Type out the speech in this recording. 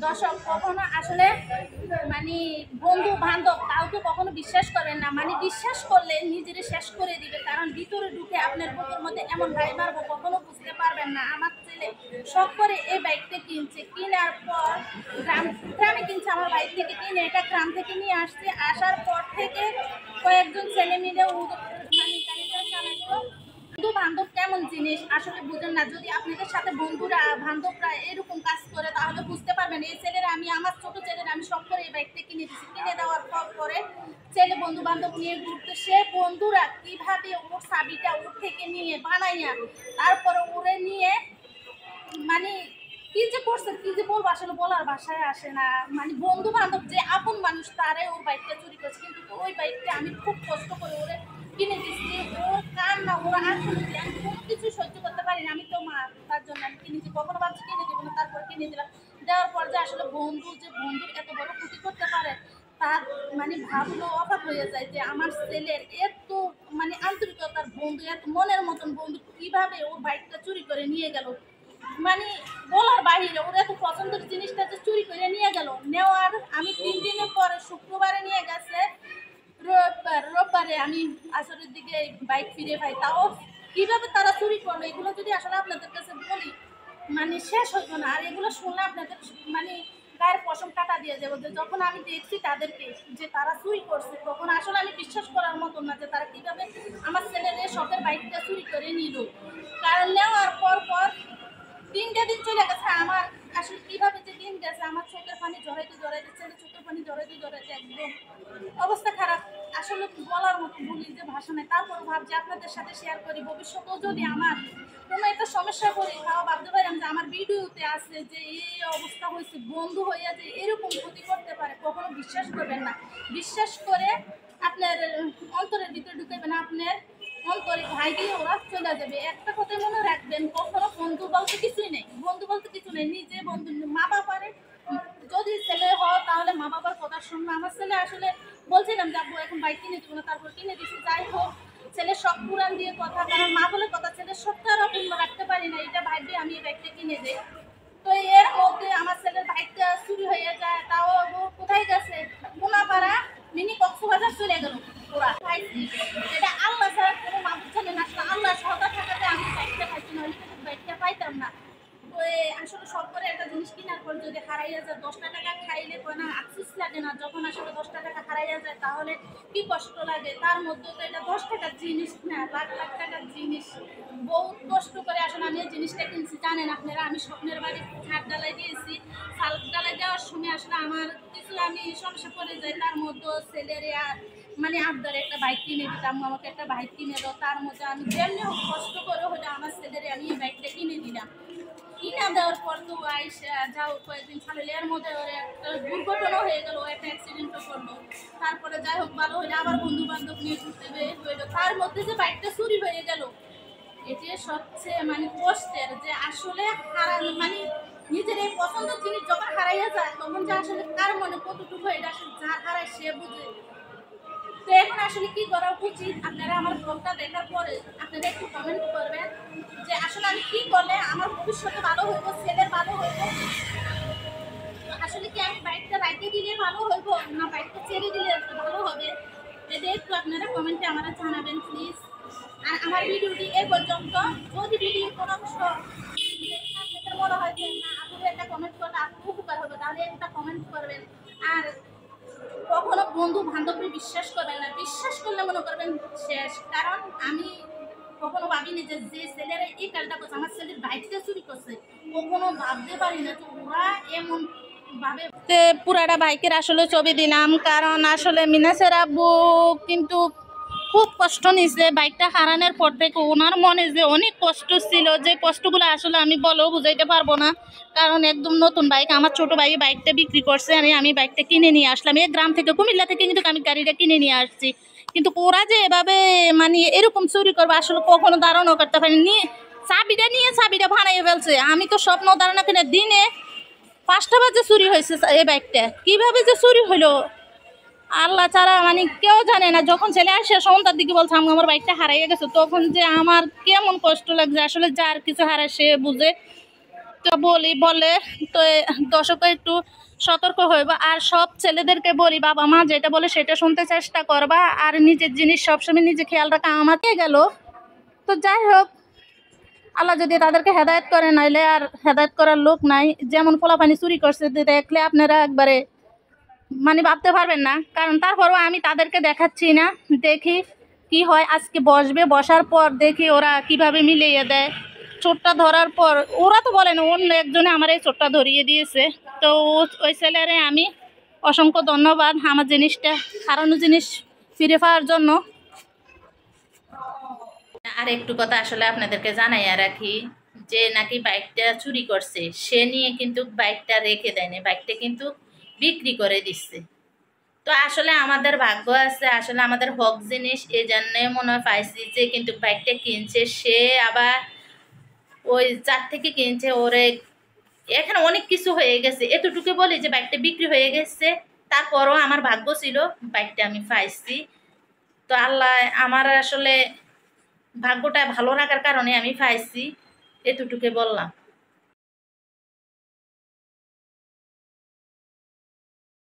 দর্শক কখনো আসলে মানে বন্ধু বান্ধব কাউকে কখনো বিশ্বাস করেন না, মানে বিশ্বাস করলে নিজেরে শেষ করে দিবে, কারণ ভিতরে ঢুকে আপনার বুকের মধ্যে এমন ভাই মারবো কখনো বুঝতে পারবেন না। আমার ছেলে শখ করে এই বাইকটা কিনছে, কেনার পর গ্রামে কিনছে, আমার বাইক থেকে কিনে এটা গ্রাম থেকে নিয়ে আসছে, আসার পর থেকে কয়েকজন ছেলে মিলে মানে গাড়িটা চালালো। বন্ধু বান্ধব কেমন জিনিস আসলে বুঝেন না। যদি আপনাদের সাথে বন্ধুরা বান্ধবরা এরকম কাজ করে তাহলে বুঝতে পারবেন। এই ছেলেরা আমার ছোট ছেলেরা আমি সব করে এই বাইকটা কিনে দিচ্ছি, কিনে দেওয়ার পর পরে ছেলে বন্ধু বান্ধব নিয়ে ঘুরতে, সে বন্ধুরা কিভাবে ওর চাবিটা ওর থেকে নিয়ে বানাইয়া তারপরে ওরে নিয়ে মানে কি যে করছে কি যে বলবো আসলে বলার ভাষায় আসে না। মানে বন্ধু বান্ধব যে আপন মানুষ তারে ওর বাইকটা চুরি করছে, কিন্তু ওই বাইকটা আমি খুব কষ্ট করে ওরে কিনে দিচ্ছি। ওর কান্না ওর আকুতি আমি কোনো কিছু সহ্য করতে পারি না। আমি তো মা, তার জন্য আমি কিনেছি, কখনো ভাবছি কিনে দেবো না, তারপর কিনে দিলাম। দেওয়ার পর যে আসলে বন্ধুর এত বড় ক্ষতি করতে পারে তার মানে ভাবলো অবাক হয়ে যায় যে আমার ছেলের এত মানে আন্তরিকতার বন্ধু, এত মনের মতন বন্ধু কিভাবে ওর বাইকটা চুরি করে নিয়ে গেল। মানে বলার বাহিরে ওর এত পছন্দের জিনিসটা যে চুরি করে নিয়ে গেল। নেওয়ার আমি 3 দিনের পরে শুক্রবারে নিয়ে গেছে, রোববারে আমি আসরের দিকে বাইক ফিরে পাই। তাও কিভাবে তারা চুরি করলো এগুলো যদি আসলে আপনাদের কাছে বলি মানে শেষ হইতো না। আর এগুলো শুনলে আপনাদের মানে গায়ের পশম কাটা দিয়ে যাবো, যে যখন আমি দেখছি তাদেরকে যে তারা চুরি করছে তখন আসলে আমি বিশ্বাস করার মতন না যে তারা কিভাবে আমার ছেলের শখের বাইকটা চুরি করে নিল। কারণ নেওয়ার পর পর 3টা দিন চলে গেছে। আমার আসলে কিভাবে যে দিন গেছে আমার চোখের পানি জড়াইতে জড়াইতে, ছেলে চোখের পানি জড়াইতে জড়াইতে একদম অবস্থা খারাপ। আসলে বলার মতো বলি যে ভাষা নেই। তারপর ভাবছি আপনাদের সাথে শেয়ার করি, ভবিষ্যতেও যদি আমার কোনো একটা সমস্যা করি তাও ভাবতে পারি যে আমার ভিডিওতে আছে যে এই অবস্থা হয়েছে, বন্ধু হইয়া যে এরকম ক্ষতি করতে পারে। কখনো বিশ্বাস করবেন না। বিশ্বাস করে আপনার অন্তরের ভিতরে ঢুকাবেন, আপনার অন্তরে ভাই দিয়ে ওরা চলে যাবে। একটা কথা মনে রাখবেন, কখনো বন্ধু বলতে কিছুই নেই, বন্ধু বলতে কিছু নেই। নিজে বন্ধু মা বাবারে যদি ছেলে হয় তাহলে মা বাবার কথা শুনবে। আমার ছেলে আসলে বলছিলাম যাবো এখন বাইক কিনে দিব না, তারপর কিনে দিচ্ছি। যাই হোক ছেলের শখ পুরান দিয়ে কথা, কারণ মা বলে কথা, ছেলের শখটা আর অপূর্ণ রাখতে পারি না, এটা ভাববে আমি এই বাইকটা কিনে দেই। তো এর মধ্যে আমার ছেলের বাইকটা চুরি হয়ে যায়। তাও ও কোথায় গেছে, কোনাপাড়া মিনি কক্সবাজার চলে গেল ওরা খাইছি। এটা আল্লাহ ছাড়া কোনো মাবুদ জানে না। আসলে আল্লাহ সহদা থাকাতে আমি বাইকটা খাইছি, নইলে কিন্তু বাইকটা পাইতাম না। তো আসলে সব করে একটা জিনিস কেনার পর যদি হারাইয়া যায়, 10টা টাকা খাইলে কোনো আফসোস লাগে না। যখন আসলে 10টা টাকা হারাইয়া যায় তাহলে কি কষ্ট লাগে। তার মধ্যে তো এটা 10 টাকার জিনিস না, লাখ লাখ টাকার জিনিস। বহুত কষ্ট করে আসলে আমি এই জিনিসটা কিনছি। জানেন আপনারা আমি স্বপ্নের বাড়ি ছাদ ডালাই দিয়েছি। ছাদ ডালাই দেওয়ার সময় আসলে আমার কিছু আমি সমস্যা পড়ে যাই, তার মধ্যে ছেলের মানে আবদার একটা বাইক কিনে দিতাম, আমাকে একটা বাইক কিনে দাও। তার মধ্যে আমি যেমনি হোক কষ্ট করে হলে আমার ছেলের আমি এই বাইকটা কিনে দিলাম। কিনা দেওয়ার পর তো আইসা যাও কয়েকদিন ছাড়লে এর মধ্যে ওর একটা দুর্ঘটনা হয়ে গেল, একটা অ্যাক্সিডেন্টও করলো। তারপরে যাই হোক ভালো হইলে আবার বন্ধু বান্ধব নিয়ে ঘুরতে বের হইলো, তার মধ্যে যে বাইকটা চুরি হয়ে গেল। এটি সবচেয়ে মানে কষ্টের, যে আসলে হারানো মানে নিজের এই পছন্দের জিনিস যখন হারাইয়া যায় তখন যে আসলে কার মনে কতটুকু এটা আসলে যার হারায় সে বুঝে। তো এখন আসলে কি করা উচিত, আপনারা আমার ব্লগটা দেখার পরে আপনারা একটু কমেন্ট করবেন যে আসলে আমি কি করলে আমার ভবিষ্যতে ভালো হইব, ছেলের ভালো হইব। আসলে কি আমি বাইকটা রাইতে দিলে ভালো হইব না বাইকটা ছেড়ে দিলে ভালো হবে, এটা একটু আপনারা কমেন্টে আমারা জানাবেন প্লিজ। আর আমার ভিডিওটি এ পর্যন্ত। যদি ভিডিও কোনো অংশ আপনাদের মনে হয় যে না আপনি একটা কমেন্ট করলে আপনি উপকার হবে, তাহলে একটা কমেন্ট করবেন। আর কখনো বন্ধু বান্ধবকে বিশ্বাস করবেন না, বিশ্বাস করলে মনে করবেন শেষ। কারণ আমি কখনো ভাবিনি যে যে ছেলেরা এই কাজটা করছে, আমার ছেলের বাইকটা চুরি করছে, কখনো ভাবতে পারি না যে ওরা এমন ভাবে। পুরাটা বাইকের আসলে ছবি দিলাম, কারণ আসলে মিনাসের আব্বু কিন্তু খুব কষ্ট নিছে বাইকটা হারানোর পর থেকে। ওনার মনে যে অনেক কষ্ট ছিল, যে কষ্টগুলো আসলে আমি বলেও বুঝাইতে পারবো না। কারণ একদম নতুন বাইক, আমার ছোট ভাই বাইকটা বিক্রি করছে আর আমি বাইকটা কিনে নিয়ে আসলাম। এই গ্রাম থেকে কুমিল্লা থেকে কিন্তু আমি গাড়িটা কিনে নিয়ে আসছি। কিন্তু ওরা যে এভাবে মানে এরকম চুরি করবে আসলে কখনো ধারণা করতে পারিনি। চাবিটা নিয়ে চাবিটা ভাঙাইয়ে ফেলছে। আমি তো স্বপ্ন ধারণা কিনে দিনে 5টা বাজে চুরি হয়েছে এই বাইকটা, কিভাবে যে চুরি হলো আল্লাহ ছাড়া মানে কেউ জানে না। যখন ছেলে আসে সন্ধ্যার দিকে বলছে আমার বাইকটা হারাইয়া গেছে, তখন যে আমার কেমন কষ্ট লাগছে আসলে, যার কিছু হারায় সে বুঝে। তো বলি বলে তো দর্শক একটু সতর্ক হইবা। আর সব ছেলেদেরকে বলি বাবা মা যেটা বলে সেটা শুনতে চেষ্টা করবা, আর নিজের জিনিস সবসময় নিজে খেয়াল রাখা। আমাকে গেল তো যাই হোক, আল্লাহ যদি তাদেরকে হেদায়েত করে, নাইলে আর হেদায়েত করার লোক নাই। যেমন পোলাপানি চুরি করছে দেখলে আপনারা একবারে মানে ভাবতে পারবেন না। কারণ তারপরও আমি তাদেরকে দেখাচ্ছি না, দেখি কি হয়। আজকে বসবে, বসার পর দেখি ওরা কিভাবে মিলিয়ে দেয়। চোরটা ধরার পর ওরা তো বলে না, অন্য একজনে আমার এই চোরটা ধরিয়ে দিয়েছে। তো ওই ছেলেরে আমি অসংখ্য ধন্যবাদ আমার জিনিসটা, হারানো জিনিস ফিরে পাওয়ার জন্য। আর একটু কথা আসলে আপনাদেরকে জানাইয়া রাখি, যে নাকি বাইকটা চুরি করছে সে নিয়ে কিন্তু বাইকটা রেখে দেয়নি, বাইকটা কিন্তু বিক্রি করে দিচ্ছে। তো আসলে আমাদের ভাগ্য আছে, আসলে আমাদের হক জিনিস এই জন্য মনে হয় পাইছি, যে কিন্তু বাইকটা কিনছে সে আবার ওই যার থেকে কিনছে ওরে এখানে অনেক কিছু হয়ে গেছে। এতটুকু বলি যে বাইকটা বিক্রি হয়ে গেছে, তারপরও আমার ভাগ্য ছিল বাইকটা আমি পাইছি। তো আল্লাহ আমার আসলে ভাগ্যটা ভালো রাখার কারণে আমি পাইছি, এতটুকু বললাম।